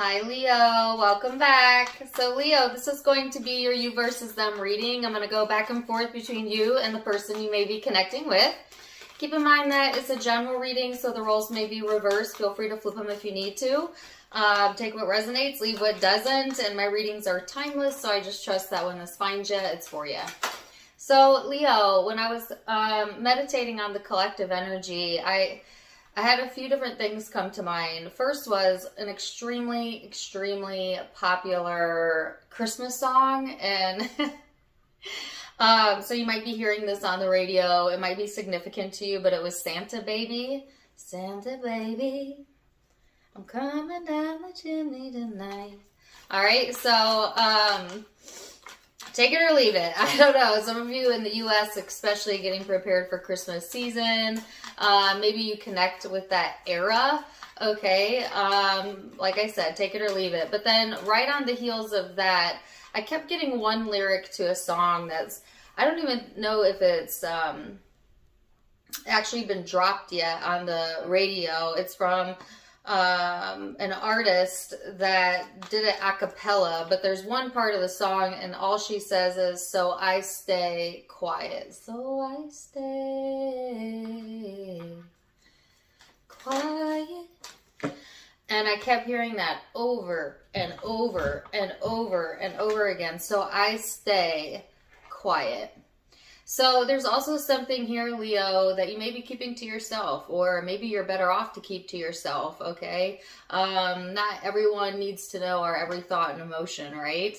Hi Leo, welcome back. So Leo, this is going to be your you versus them reading. I'm going to go back and forth between you and the person you may be connecting with. Keep in mind that it's a general reading, so the roles may be reversed. Feel free to flip them if you need to. Take what resonates, leave what doesn't, and my readings are timeless, so I just trust that when this finds you, it's for you. So Leo, when I was meditating on the collective energy, I had a few different things come to mind. First was an extremely popular Christmas song, and so you might be hearing this on the radio. It might be significant to you, but it was Santa Baby. Santa Baby, I'm coming down the chimney tonight. All right, so take it or leave it. I don't know. Some of you in the U.S. especially getting prepared for Christmas season. Maybe you connect with that era. Okay. Like I said, take it or leave it. But then right on the heels of that, I kept getting one lyric to a song that's, I don't even know if it's actually been dropped yet on the radio. It's from an artist that did it a cappella, but there's one part of the song and all she says is, so I stay quiet. So I stay quiet. And I kept hearing that over and over and over and over again. So I stay quiet. So there's also something here, Leo, that you may be keeping to yourself, or maybe you're better off to keep to yourself, okay? Not everyone needs to know our every thought and emotion, right?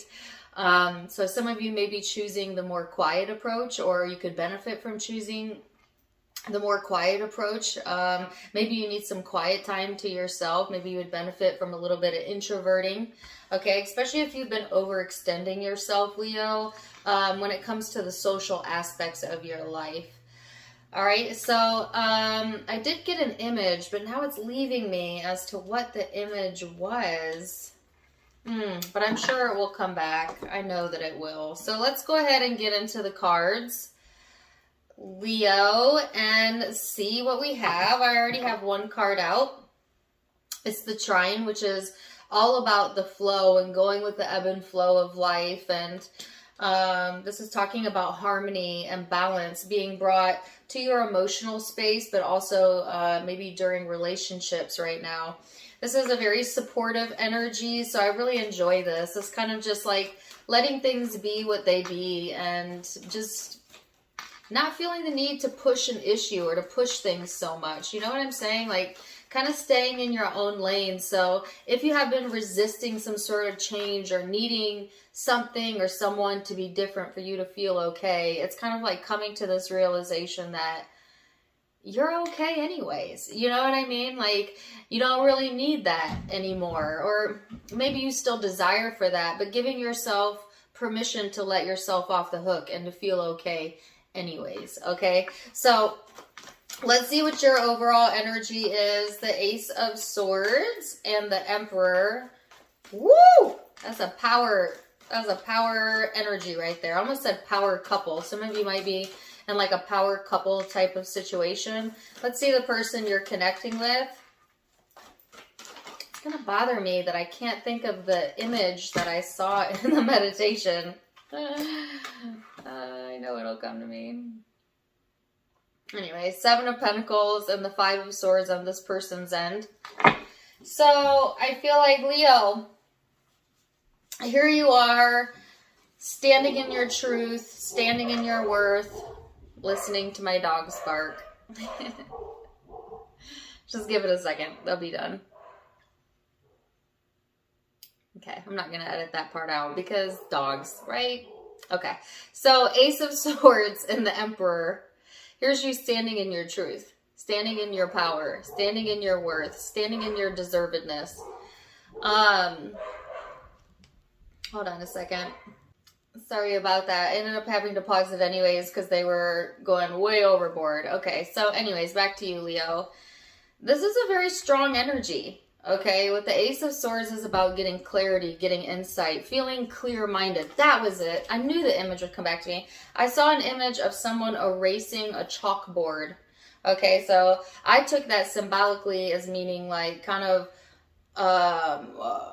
So some of you may be choosing the more quiet approach, or you could benefit from choosing the more quiet approach. Maybe you need some quiet time to yourself. Maybe you would benefit from a little bit of introverting. Okay, especially if you've been overextending yourself, Leo, when it comes to the social aspects of your life. All right, so I did get an image, but now it's leaving me as to what the image was. But I'm sure it will come back. I know that it will. So let's go ahead and get into the cards, Leo, and see what we have. I already have one card out. It's the Trine, which is all about the flow and going with the ebb and flow of life. And this is talking about harmony and balance being brought to your emotional space, but also maybe during relationships right now. This is a very supportive energy, so I really enjoy this. It's kind of just like letting things be what they be and just not feeling the need to push an issue or to push things so much. You know what I'm saying? Like kind of staying in your own lane. So if you have been resisting some sort of change or needing something or someone to be different for you to feel okay, it's kind of like coming to this realization that you're okay anyways. You know what I mean? Like you don't really need that anymore. Or maybe you still desire for that, but giving yourself permission to let yourself off the hook and to feel okay anyways. Okay, so let's see what your overall energy is. The Ace of Swords and the Emperor. Woo! That's a power energy right there. I almost said power couple. Some of you might be in like a power couple type of situation. Let's see the person you're connecting with. It's gonna bother me that I can't think of the image that I saw in the meditation. I know it'll come to me. Anyway, 7 of Pentacles and the 5 of Swords on this person's end. So I feel like, Leo, here you are, standing in your truth, standing in your worth, listening to my dogs bark. Just give it a second. They'll be done. Okay, I'm not going to edit that part out because dogs, right? Okay, so Ace of Swords and the Emperor. Here's you standing in your truth, standing in your power, standing in your worth, standing in your deservedness. Hold on a second. Sorry about that. I ended up having to pause it anyways because they were going way overboard. Okay, so anyways, back to you, Leo. This is a very strong energy. Okay, with the Ace of Swords is about getting clarity, getting insight, feeling clear-minded. That was it. I knew the image would come back to me. I saw an image of someone erasing a chalkboard. Okay, so I took that symbolically as meaning like kind of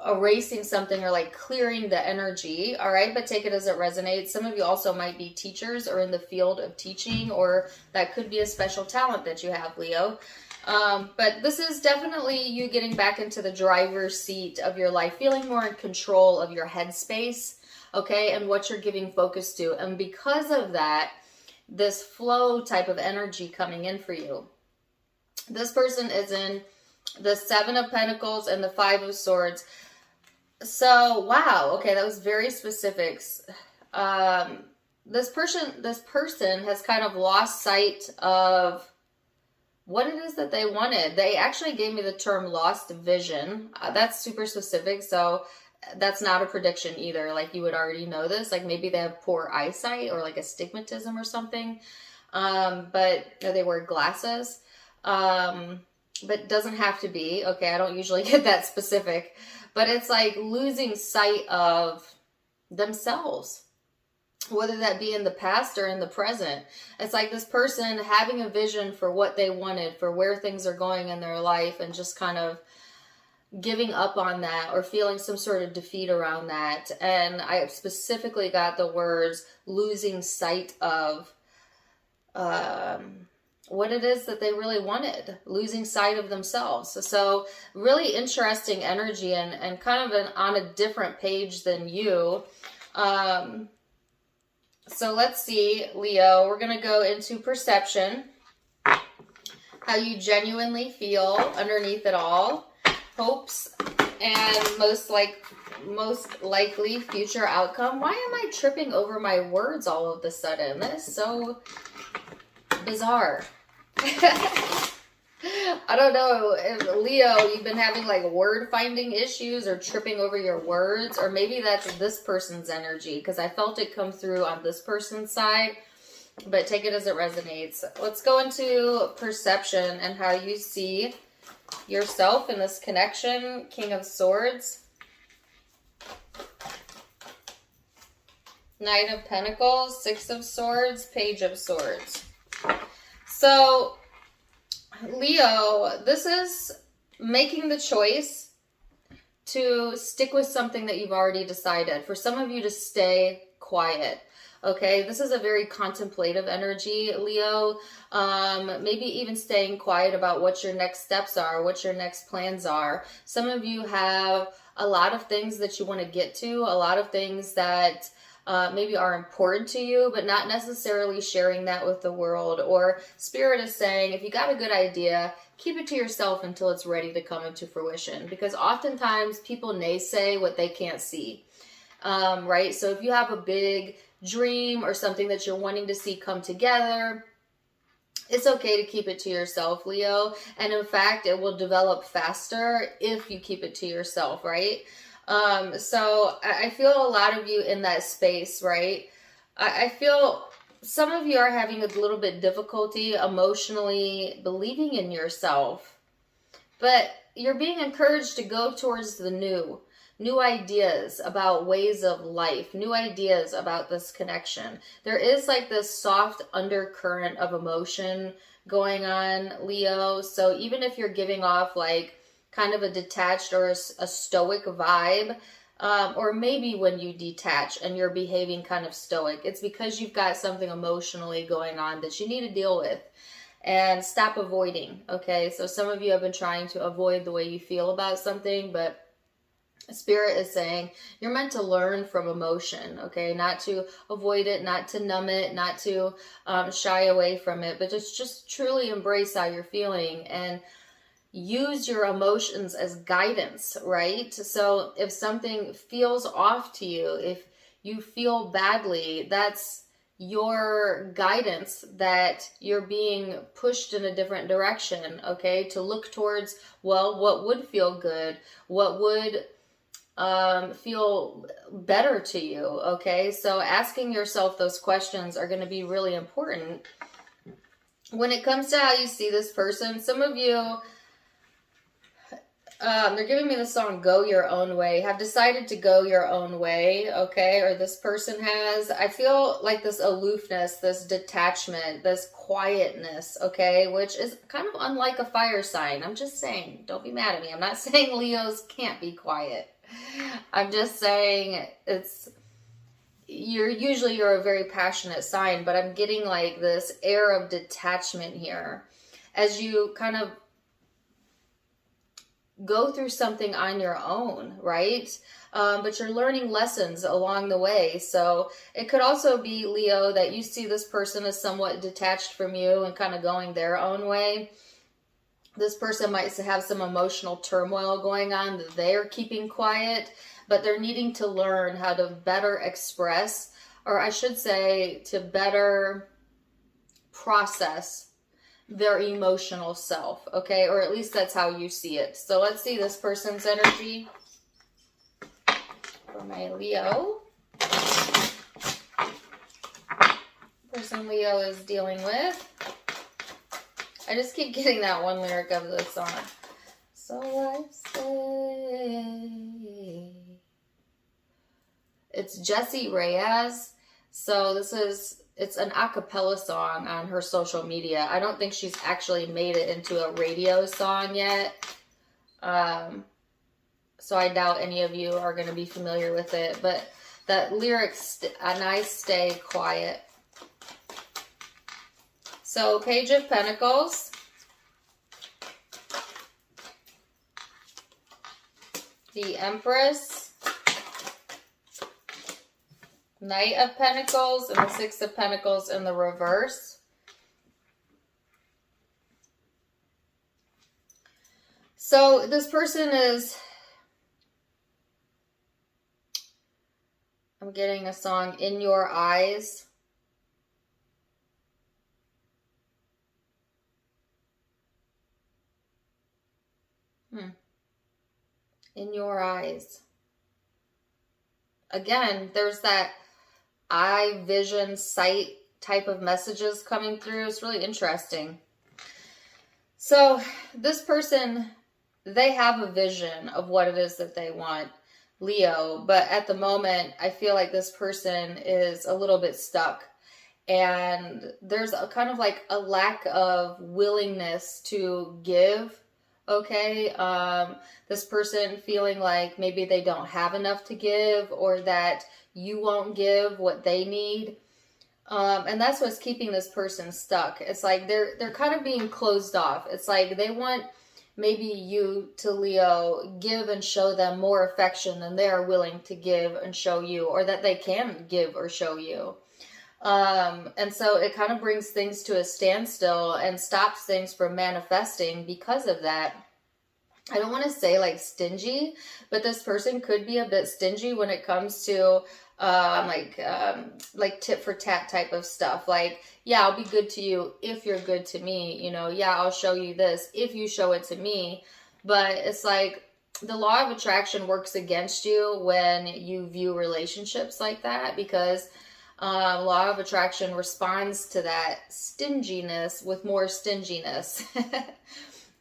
erasing something or like clearing the energy, all right? But take it as it resonates. Some of you also might be teachers or in the field of teaching, or that could be a special talent that you have, Leo. But this is definitely you getting back into the driver's seat of your life, feeling more in control of your headspace, okay, and what you're giving focus to. And because of that, this flow type of energy coming in for you. This person is in the Seven of Pentacles and the Five of Swords. So, wow, okay, that was very specific. This person has kind of lost sight of what it is that they wanted. They actually gave me the term lost vision. That's super specific, so that's not a prediction either. Like, you would already know this. Like, maybe they have poor eyesight or like astigmatism or something. But they wear glasses. But doesn't have to be. Okay, I don't usually get that specific. But it's like losing sight of themselves, whether that be in the past or in the present. It's like this person having a vision for what they wanted, for where things are going in their life, and just kind of giving up on that or feeling some sort of defeat around that. And I specifically got the words losing sight of what it is that they really wanted, losing sight of themselves. So really interesting energy, and kind of on a different page than you. So let's see, Leo, we're going to go into perception, how you genuinely feel underneath it all, hopes, and most likely future outcome. Why am I tripping over my words all of a sudden? That is so bizarre. I don't know if, Leo, you've been having like word finding issues or tripping over your words, or maybe that's this person's energy, because I felt it come through on this person's side, but take it as it resonates. Let's go into perception and how you see yourself in this connection. King of Swords, Knight of Pentacles, Six of Swords, Page of Swords. So, Leo, this is making the choice to stick with something that you've already decided. For some of you to stay quiet. Okay, this is a very contemplative energy, Leo. Maybe even staying quiet about what your next steps are, what your next plans are. Some of you have a lot of things that you want to get to, a lot of things that maybe are important to you, but not necessarily sharing that with the world. Or Spirit is saying, if you got a good idea, keep it to yourself until it's ready to come into fruition. Because oftentimes people naysay what they can't see, right? So if you have a big dream or something that you're wanting to see come together, it's okay to keep it to yourself, Leo. And in fact, it will develop faster if you keep it to yourself, right? So I feel a lot of you in that space, right? I feel some of you are having a little bit difficulty emotionally believing in yourself, but you're being encouraged to go towards the new ideas about ways of life, new ideas about this connection. There is like this soft undercurrent of emotion going on, Leo. So even if you're giving off like kind of a detached or a stoic vibe, or maybe when you detach and you're behaving kind of stoic, it's because you've got something emotionally going on that you need to deal with. And stop avoiding, okay? So some of you have been trying to avoid the way you feel about something, but Spirit is saying you're meant to learn from emotion, okay? Not to avoid it, not to numb it, not to shy away from it, but just truly embrace how you're feeling and use your emotions as guidance, right? So if something feels off to you, if you feel badly, that's your guidance that you're being pushed in a different direction, okay? To look towards, well, what would feel good? What would feel better to you, okay? So asking yourself those questions are going to be really important. When it comes to how you see this person, some of you, they're giving me the song Go Your Own Way, have decided to go your own way, okay? Or this person has. I feel like this aloofness, this detachment, this quietness, okay? Which is kind of unlike a fire sign. I'm just saying, don't be mad at me. I'm not saying Leos can't be quiet. I'm just saying you're a very passionate sign, but I'm getting like this air of detachment here as you kind of go through something on your own, right? But you're learning lessons along the way. So it could also be, Leo, that you see this person as somewhat detached from you and kind of going their own way. This person might have some emotional turmoil going on that they're keeping quiet, but they're needing to learn how to better express, or I should say, to better process their emotional self, okay? Or at least that's how you see it. So let's see this person's energy for my Leo. Person Leo is dealing with. I just keep getting that one lyric of the song. So I say. It's Jessie Reyez. So it's an a cappella song on her social media. I don't think she's actually made it into a radio song yet. So I doubt any of you are going to be familiar with it. But that lyric, and I stay quiet. So Page of Pentacles. The Empress. Knight of Pentacles and the Six of Pentacles in the reverse. So this person is, I'm getting a song, In Your Eyes. In your eyes. Again, there's that eye, vision, sight type of messages coming through. It's really interesting. So this person, they have a vision of what it is that they want, Leo, but at the moment, I feel like this person is a little bit stuck. And there's a kind of like a lack of willingness to give. Okay, this person feeling like maybe they don't have enough to give, or that you won't give what they need. And that's what's keeping this person stuck. It's like they're kind of being closed off. It's like they want maybe you to, Leo, give and show them more affection than they are willing to give and show you, or that they can give or show you. And so it kind of brings things to a standstill and stops things from manifesting because of that. I don't want to say like stingy, but this person could be a bit stingy when it comes to like tit for tat type of stuff. Like, yeah, I'll be good to you if you're good to me. You know, yeah, I'll show you this if you show it to me. But it's like the law of attraction works against you when you view relationships like that, because law of attraction responds to that stinginess with more stinginess.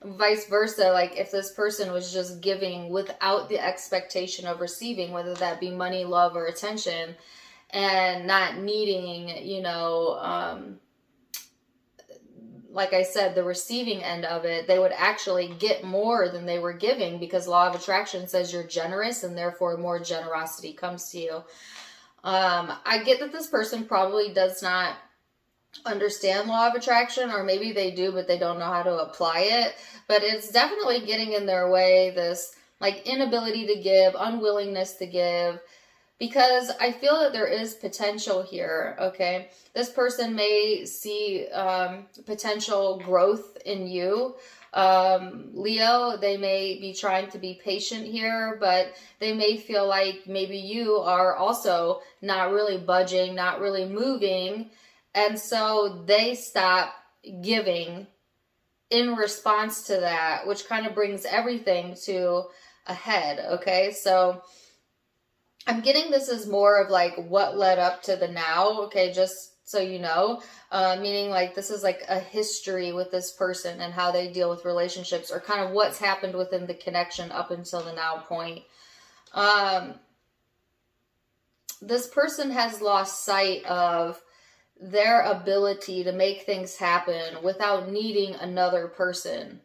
Vice versa, like if this person was just giving without the expectation of receiving, whether that be money, love, or attention, and not needing, you know, like I said, the receiving end of it, they would actually get more than they were giving, because law of attraction says you're generous and therefore more generosity comes to you. I get that this person probably does not understand law of attraction, or maybe they do, but they don't know how to apply it. But it's definitely getting in their way, this like inability to give, unwillingness to give, because I feel that there is potential here, okay? This person may see potential growth in you. Leo, they may be trying to be patient here, but they may feel like maybe you are also not really budging, not really moving, and so they stop giving in response to that, which kind of brings everything to a head, okay? So I'm getting this as more of like what led up to the now, okay, just so you know, meaning like this is like a history with this person and how they deal with relationships, or kind of what's happened within the connection up until the now point. This person has lost sight of their ability to make things happen without needing another person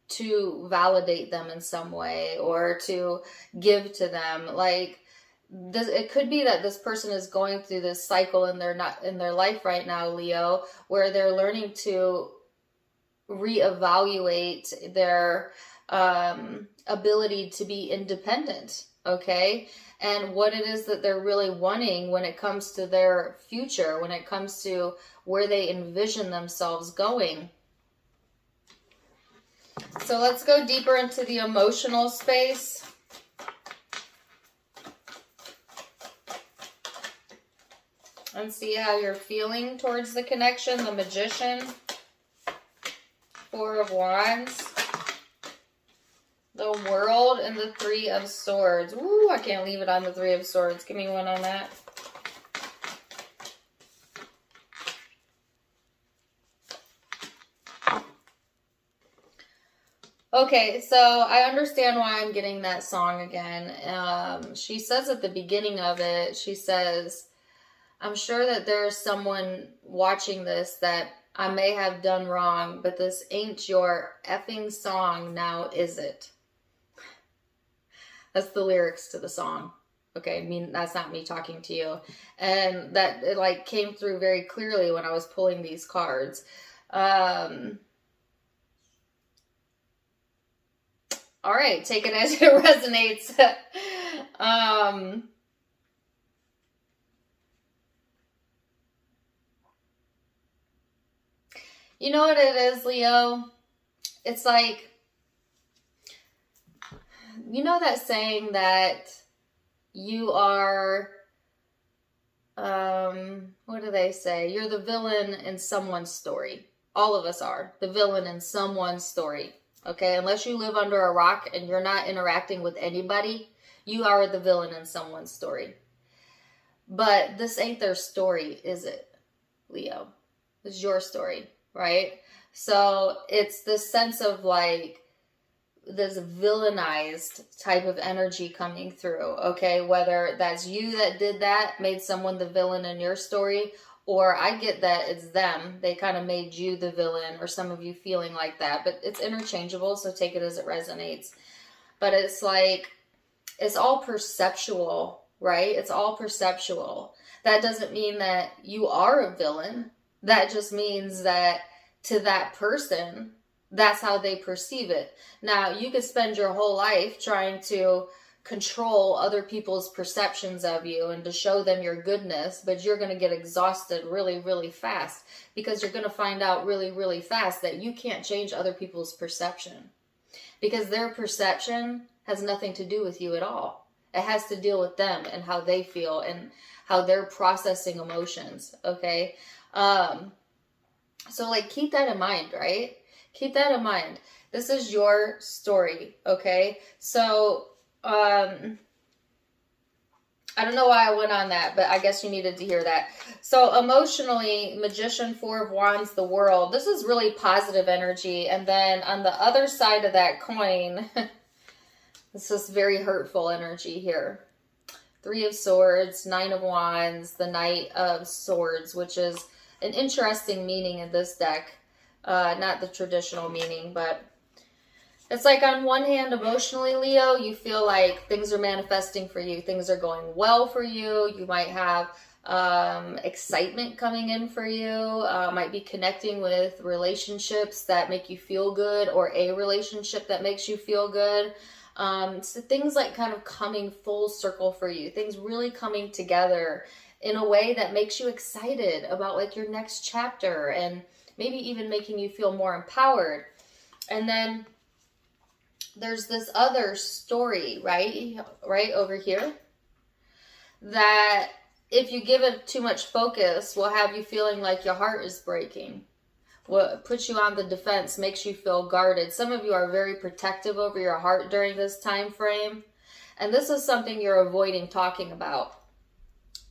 to validate them in some way or to give to them. Like this, it could be that this person is going through this cycle in their life right now, Leo, where they're learning to reevaluate their ability to be independent, okay? And what it is that they're really wanting when it comes to their future, when it comes to where they envision themselves going. So let's go deeper into the emotional space. And see how you're feeling towards the connection. The Magician, Four of Wands, the World, and the Three of Swords. Ooh, I can't leave it on the Three of Swords. Give me one on that. Okay, so I understand why I'm getting that song again. She says at the beginning of it, she says, I'm sure that there's someone watching this that I may have done wrong, but this ain't your effing song now, is it? That's the lyrics to the song. Okay, I mean, that's not me talking to you. And that, it like came through very clearly when I was pulling these cards. All right, take it as it resonates. You know what it is, Leo? It's like, you know that saying that you are, what do they say? You're the villain in someone's story. All of us are the villain in someone's story. Okay, unless you live under a rock and you're not interacting with anybody, you are the villain in someone's story. But this ain't their story, is it, Leo? It's your story, right? So it's this sense of like this villainized type of energy coming through, okay? Whether that's you that did that, made someone the villain in your story, or I get that it's them. They kind of made you the villain, or some of you feeling like that. But it's interchangeable, so take it as it resonates. But it's like, it's all perceptual, right? It's all perceptual. That doesn't mean that you are a villain. That just means that to that person, that's how they perceive it. Now, you could spend your whole life trying to control other people's perceptions of you and to show them your goodness, but you're going to get exhausted really, really fast, because you're going to find out really, really fast that you can't change other people's perception, because their perception has nothing to do with you at all. It has to deal with them and how they feel and how they're processing emotions, okay? So like, keep that in mind, right? Keep that in mind. This is your story, okay? So, I don't know why I went on that, but I guess you needed to hear that. So emotionally, Magician, Four of Wands, the World. This is really positive energy. And then on the other side of that coin, this is very hurtful energy here. Three of Swords, Nine of Wands, the Knight of Swords, which is an interesting meaning in this deck. Not the traditional meaning, but it's like on one hand, emotionally, Leo, you feel like things are manifesting for you. Things are going well for you. You might have excitement coming in for you. Might be connecting with relationships that make you feel good, or a relationship that makes you feel good. So things like kind of coming full circle for you. Things really coming together in a way that makes you excited about like your next chapter, and maybe even making you feel more empowered. And then there's this other story, right over here, that if you give it too much focus, will have you feeling like your heart is breaking. What puts you on the defense, makes you feel guarded. Some of you are very protective over your heart during this time frame, and this is something you're avoiding talking about.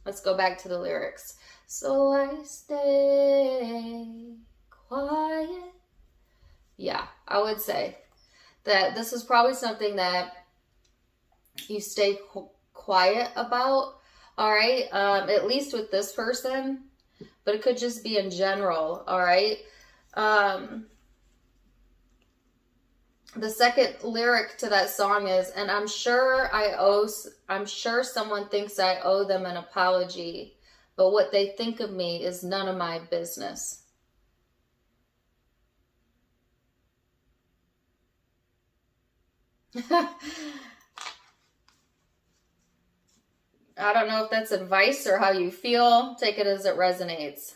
Let's go back to the lyrics. So I stay quiet. Yeah, I would say that this is probably something that you stay quiet about, all right? At least with this person, but it could just be in general, all right? The second lyric to that song is, and I'm sure someone thinks I owe them an apology, but what they think of me is none of my business. I don't know if that's advice or how you feel. Take it as it resonates.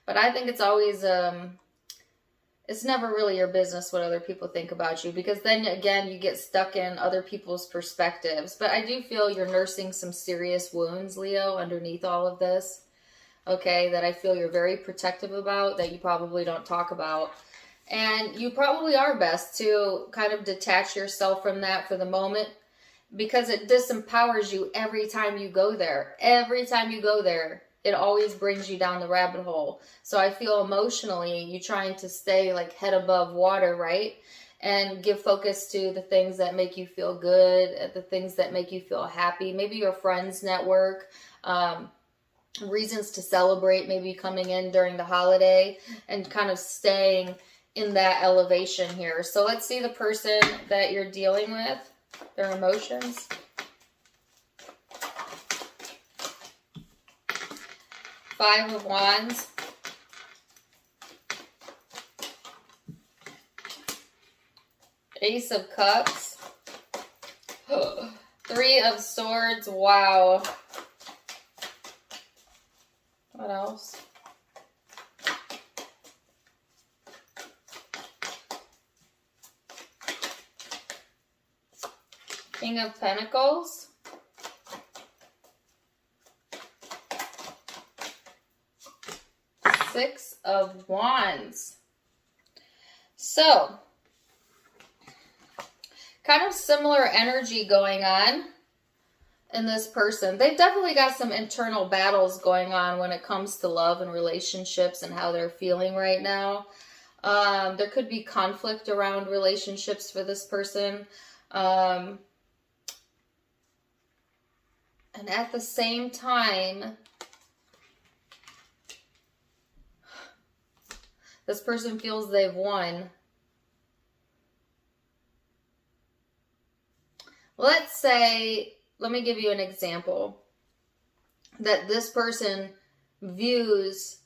But I think it's always, it's never really your business what other people think about you, because then again, you get stuck in other people's perspectives. But I do feel you're nursing some serious wounds, Leo, underneath all of this. Okay, that I feel you're very protective about, that you probably don't talk about. And you probably are best to kind of detach yourself from that for the moment, because it disempowers you every time you go there. Every time you go there, it always brings you down the rabbit hole. So I feel emotionally you trying to stay like head above water, right? And give focus to the things that make you feel good, the things that make you feel happy. Maybe your friends network, reasons to celebrate, maybe coming in during the holiday, and kind of staying in that elevation here. So let's see the person that you're dealing with, their emotions. Five of Wands. Ace of Cups. Three of Swords. Wow. What else? King of Pentacles. Six of Wands. So, kind of similar energy going on in this person. They've definitely got some internal battles going on when it comes to love and relationships and how they're feeling right now. There could be conflict around relationships for this person. And at the same time, this person feels they've won. Let's say, let me give you an example, that this person views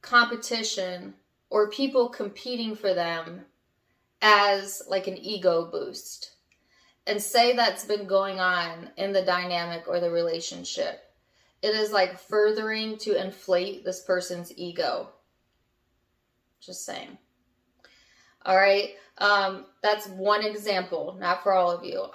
competition or people competing for them as like an ego boost. And say that's been going on in the dynamic or the relationship. It is like furthering to inflate this person's ego. Just saying. All right. That's one example, not for all of you.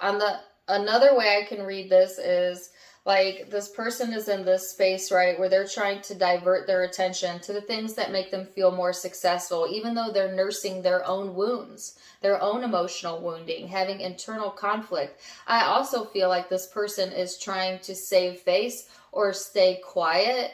Another way I can read this is like this person is in this space, right, where they're trying to divert their attention to the things that make them feel more successful, even though they're nursing their own wounds, their own emotional wounding, having internal conflict. I also feel like this person is trying to save face or stay quiet,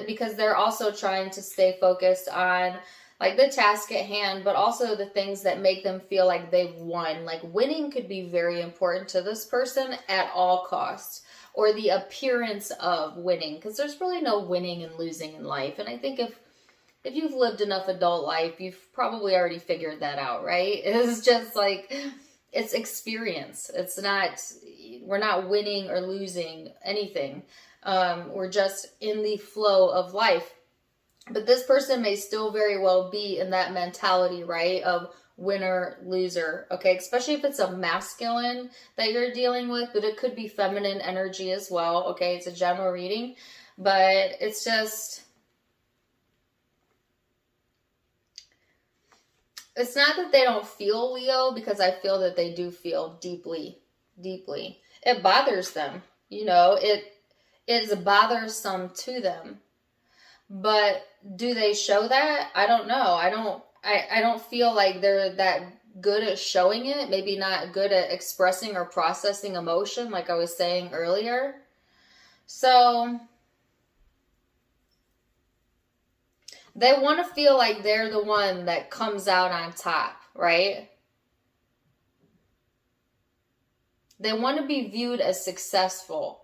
because they're also trying to stay focused on like the task at hand, but also the things that make them feel like they've won. Like winning could be very important to this person at all costs, or the appearance of winning, because there's really no winning and losing in life. And I think if you've lived enough adult life, you've probably already figured that out, right? It's just like, it's experience. It's not, we're not winning or losing anything. We're just in the flow of life. But this person may still very well be in that mentality, right, of winner, loser, okay? Especially if it's a masculine that you're dealing with, but it could be feminine energy as well, okay? It's a general reading, but it's just, it's not that they don't feel, Leo, because I feel that they do feel deeply, deeply. It bothers them, you know, it is bothersome to them. But do they show that? I don't know. I don't feel like they're that good at showing it. Maybe not good at expressing or processing emotion, like I was saying earlier. So they want to feel like they're the one that comes out on top, right? They want to be viewed as successful,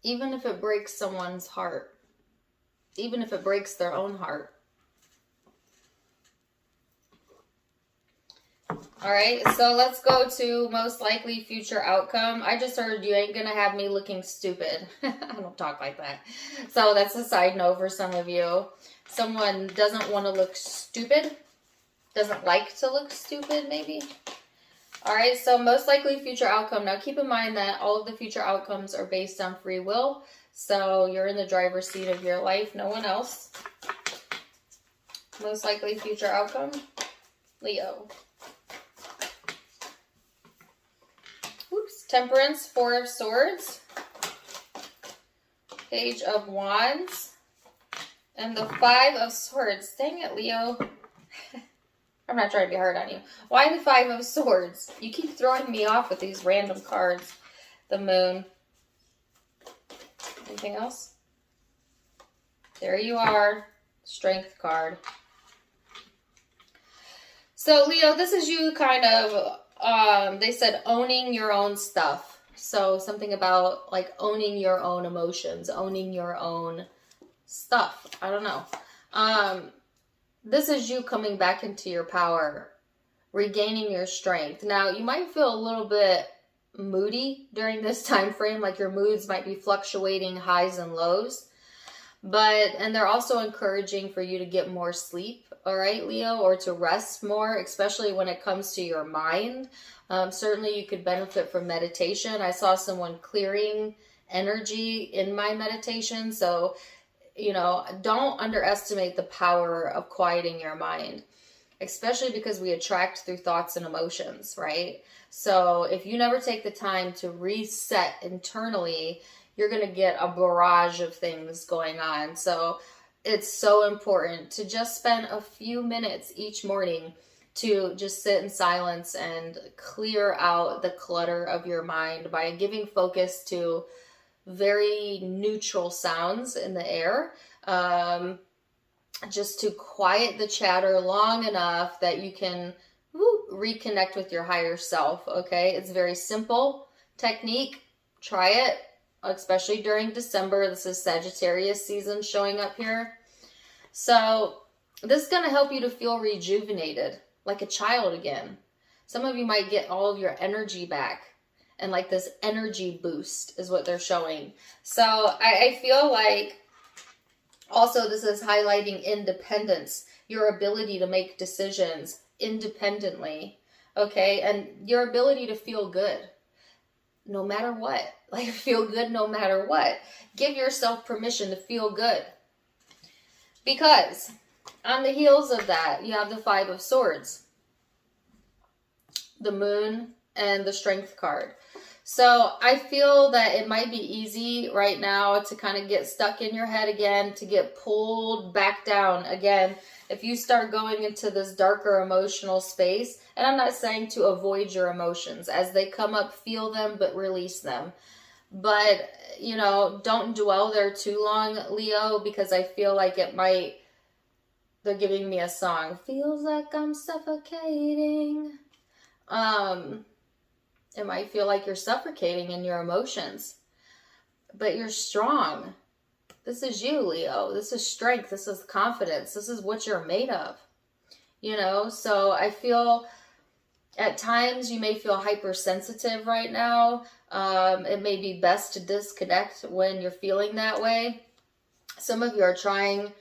even if it breaks someone's heart, even if it breaks their own heart. All right, so let's go to most likely future outcome. I just heard you ain't gonna have me looking stupid. I don't talk like that. So that's a side note for some of you. Someone doesn't want to look stupid, doesn't like to look stupid, maybe. All right, so most likely future outcome. Now keep in mind that all of the future outcomes are based on free will. So you're in the driver's seat of your life, no one else. Most likely future outcome, Leo. Oops, Temperance, Four of Swords, Page of Wands, and the Five of Swords. Dang it, Leo. I'm not trying to be hard on you. Why the Five of Swords? You keep throwing me off with these random cards. The Moon. Anything else? There you are. Strength card. So, Leo, this is you kind of... they said owning your own stuff. So something about like owning your own emotions, owning your own stuff. I don't know. This is you coming back into your power, regaining your strength. Now, you might feel a little bit moody during this time frame, like your moods might be fluctuating highs and lows. And they're also encouraging for you to get more sleep, all right, Leo, or to rest more, especially when it comes to your mind. Certainly you could benefit from meditation. I saw someone clearing energy in my meditation. So, you know, don't underestimate the power of quieting your mind, especially because we attract through thoughts and emotions, right? So if you never take the time to reset internally, you're going to get a barrage of things going on. So it's so important to just spend a few minutes each morning to just sit in silence and clear out the clutter of your mind by giving focus to very neutral sounds in the air, just to quiet the chatter long enough that you can reconnect with your higher self, okay? It's a very simple technique. Try it, especially during December. This is Sagittarius season showing up here. So this is going to help you to feel rejuvenated, like a child again. Some of you might get all of your energy back. And like this energy boost is what they're showing. So I feel like also this is highlighting independence, your ability to make decisions independently, okay? And your ability to feel good no matter what. Like feel good no matter what. Give yourself permission to feel good. Because on the heels of that, you have the Five of Swords, the Moon, and the Strength card. So I feel that it might be easy right now to kind of get stuck in your head again, to get pulled back down again. If you start going into this darker emotional space, and I'm not saying to avoid your emotions. As they come up, feel them, but release them. But, you know, don't dwell there too long, Leo, because I feel like it might, they're giving me a song. Feels like I'm suffocating. It might feel like you're suffocating in your emotions, but you're strong. This is you, Leo. This is strength. This is confidence. This is what you're made of, you know? So I feel at times you may feel hypersensitive right now. It may be best to disconnect when you're feeling that way. Some of you are trying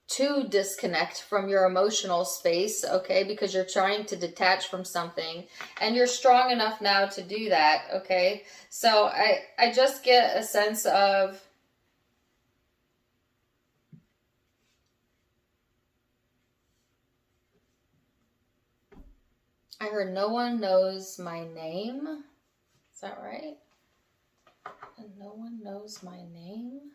to disconnect from your emotional space, okay, because you're trying to detach from something, and you're strong enough now to do that, okay? So I just get a sense of I heard no one knows my name. Is that right? And no one knows my name?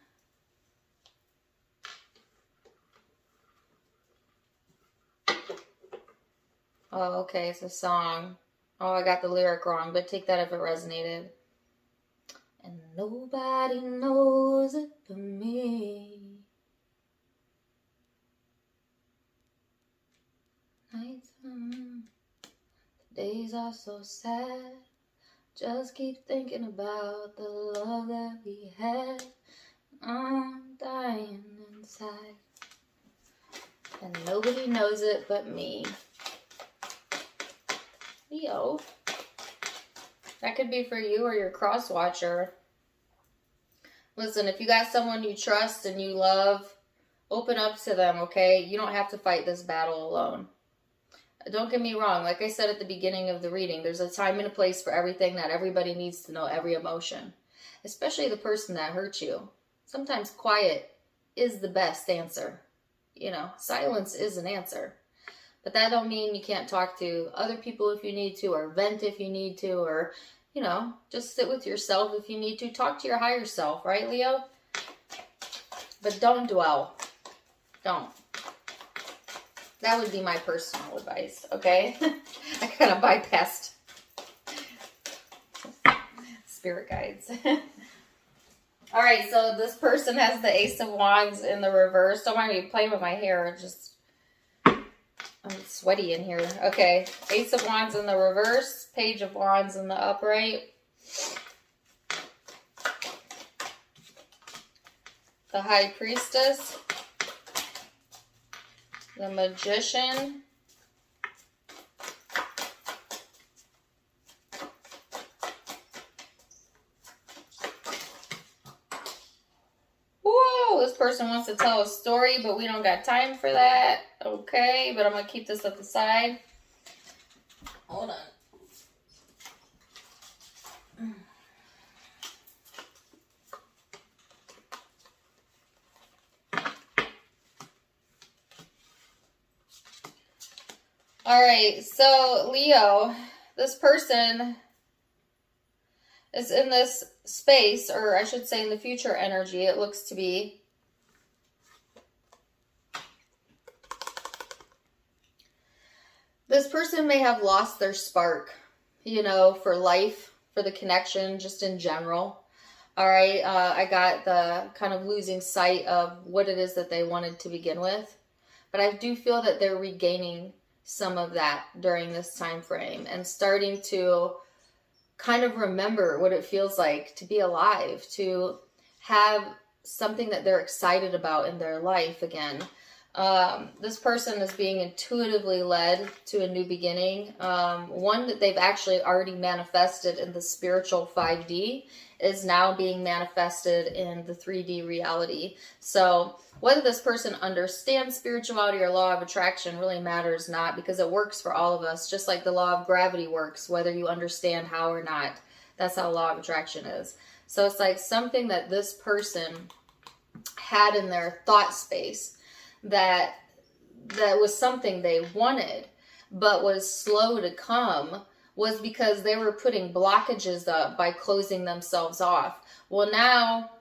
Oh, okay, it's a song. Oh, I got the lyric wrong, but take that if it resonated. And nobody knows it but me. Nights, the days are so sad. Just keep thinking about the love that we had. I'm dying inside. And nobody knows it but me. Leo. That could be for you or your cross watcher. Listen, if you got someone you trust and you love, open up to them, okay? You don't have to fight this battle alone. Don't get me wrong. Like I said at the beginning of the reading, there's a time and a place for everything. Not everybody needs to know every emotion, especially the person that hurt you. Sometimes quiet is the best answer. You know, silence is an answer. But that don't mean you can't talk to other people if you need to, or vent if you need to, or, you know, just sit with yourself if you need to. Talk to your higher self, right, Leo? But don't dwell. Don't. That would be my personal advice, okay? I kind of bypassed spirit guides. All right, so this person has the Ace of Wands in the reverse. Don't mind me playing with my hair. I'm sweaty in here. Okay, Ace of Wands in the reverse. Page of Wands in the upright. The High Priestess. The Magician. Whoa, this person wants to tell a story, but we don't got time for that. Okay, but I'm going to keep this at the side. Hold on. All right, so Leo, this person is in this space, or I should say in the future energy, it looks to be. This person may have lost their spark, you know, for life, for the connection, just in general. All right, I got the kind of losing sight of what it is that they wanted to begin with. But I do feel that they're regaining some of that during this time frame and starting to kind of remember what it feels like to be alive, to have something that they're excited about in their life again. This person is being intuitively led to a new beginning. One that they've actually already manifested in the spiritual 5D is now being manifested in the 3D reality. So whether this person understands spirituality or law of attraction really matters not, because it works for all of us, just like the law of gravity works, whether you understand how or not. That's how law of attraction is. So it's like something that this person had in their thought space that was something they wanted, but was slow to come, was because they were putting blockages up by closing themselves off. Well, now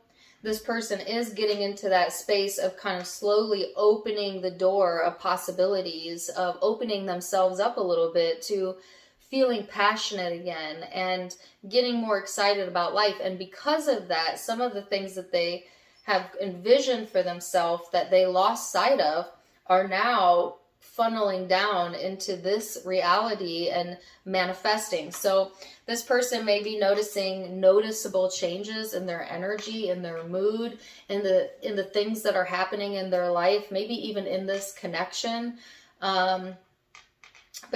this person is getting into that space of kind of slowly opening the door of possibilities, of opening themselves up a little bit to feeling passionate again and getting more excited about life. And because of that, some of the things that they have envisioned for themselves that they lost sight of are now funneling down into this reality and manifesting. So this person may be noticing noticeable changes in their energy, in their mood, in the things that are happening in their life, maybe even in this connection. But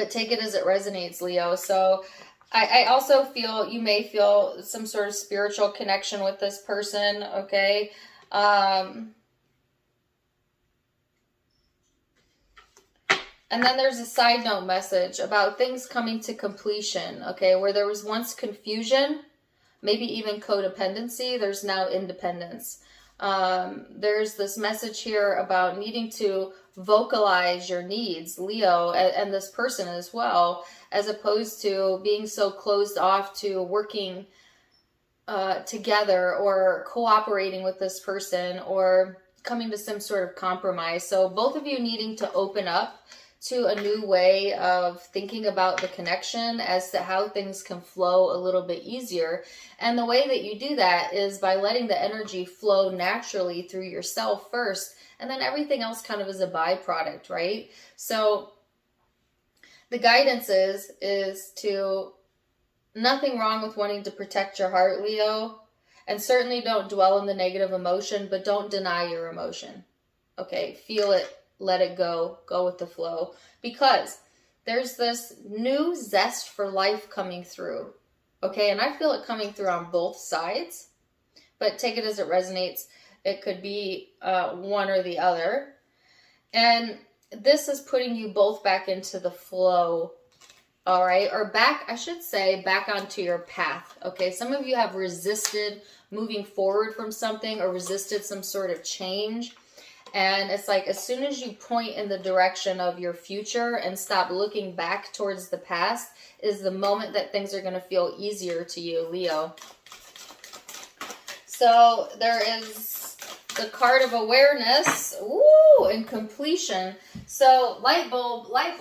take it as it resonates, Leo. So I also feel you may feel some sort of spiritual connection with this person, okay? And then there's a side note message about things coming to completion, okay? Where there was once confusion, maybe even codependency, there's now independence. There's this message here about needing to vocalize your needs, Leo, and this person as well, as opposed to being so closed off to working together or cooperating with this person or coming to some sort of compromise. So both of you needing to open up to a new way of thinking about the connection as to how things can flow a little bit easier. And the way that you do that is by letting the energy flow naturally through yourself first, and then everything else kind of is a byproduct, right? So the guidance is to, nothing wrong with wanting to protect your heart, Leo, and certainly don't dwell in the negative emotion, but don't deny your emotion. Okay, feel it. Let it go. Go with the flow. Because there's this new zest for life coming through. Okay, and I feel it coming through on both sides, but take it as it resonates. It could be one or the other. And this is putting you both back into the flow, all right? Or back, I should say, back onto your path, okay? Some of you have resisted moving forward from something or resisted some sort of change. And it's like as soon as you point in the direction of your future and stop looking back towards the past is the moment that things are going to feel easier to you, Leo. So there is the card of awareness, ooh, and completion. So light bulb, light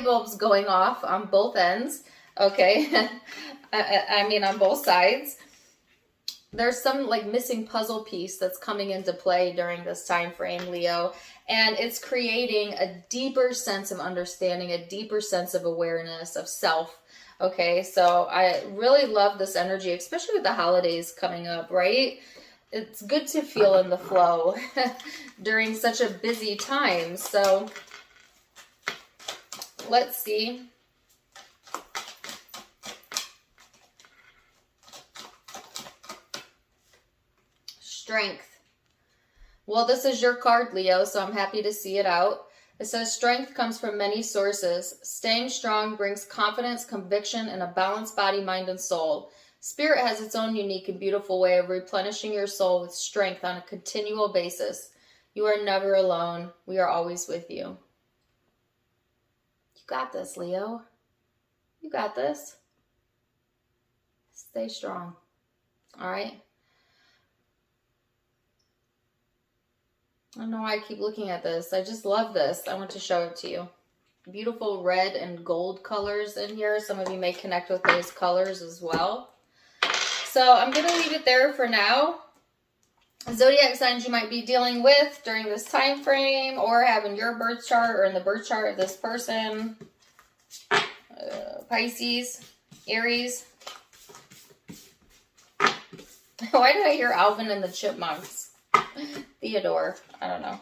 bulbs going off on both ends, okay? I mean on both sides. There's some like missing puzzle piece that's coming into play during this time frame, Leo, and it's creating a deeper sense of understanding, a deeper sense of awareness of self. Okay, so I really love this energy, especially with the holidays coming up, right? It's good to feel in the flow during such a busy time. So let's see. Strength. Well, this is your card, Leo, so I'm happy to see it out. It says strength comes from many sources. Staying strong brings confidence, conviction, and a balanced body, mind, and soul. Spirit has its own unique and beautiful way of replenishing your soul with strength on a continual basis. You are never alone. We are always with you. You got this, Leo. You got this. Stay strong. All right? I don't know why I keep looking at this. I just love this. I want to show it to you. Beautiful red and gold colors in here. Some of you may connect with those colors as well. So I'm going to leave it there for now. Zodiac signs you might be dealing with during this time frame or have in your birth chart or in the birth chart of this person. Pisces, Aries. Why did I hear Alvin and the Chipmunks? Theodore, I don't know.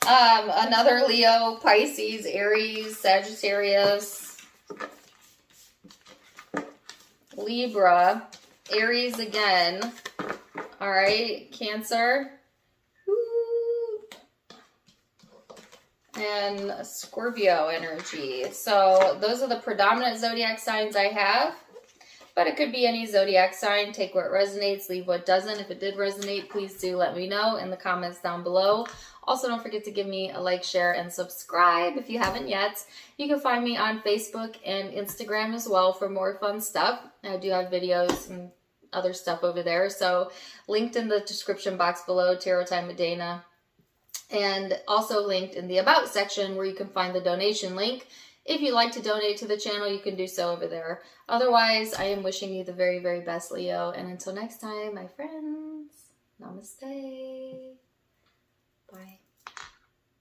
Another Leo, Pisces, Aries, Sagittarius, Libra, Aries again. All right, Cancer, and Scorpio energy. So those are the predominant zodiac signs I have. But it could be any zodiac sign. Take what resonates, leave what doesn't. If it did resonate, please do let me know in the comments down below. Also, don't forget to give me a like, share, and subscribe if you haven't yet. You can find me on Facebook and Instagram as well for more fun stuff. I do have videos and other stuff over there. So linked in the description box below, Tarot Time with Dana. And also linked in the About section where you can find the donation link. If you'd like to donate to the channel, you can do so over there. Otherwise, I am wishing you the very, very best, Leo. And until next time, my friends, namaste. Bye.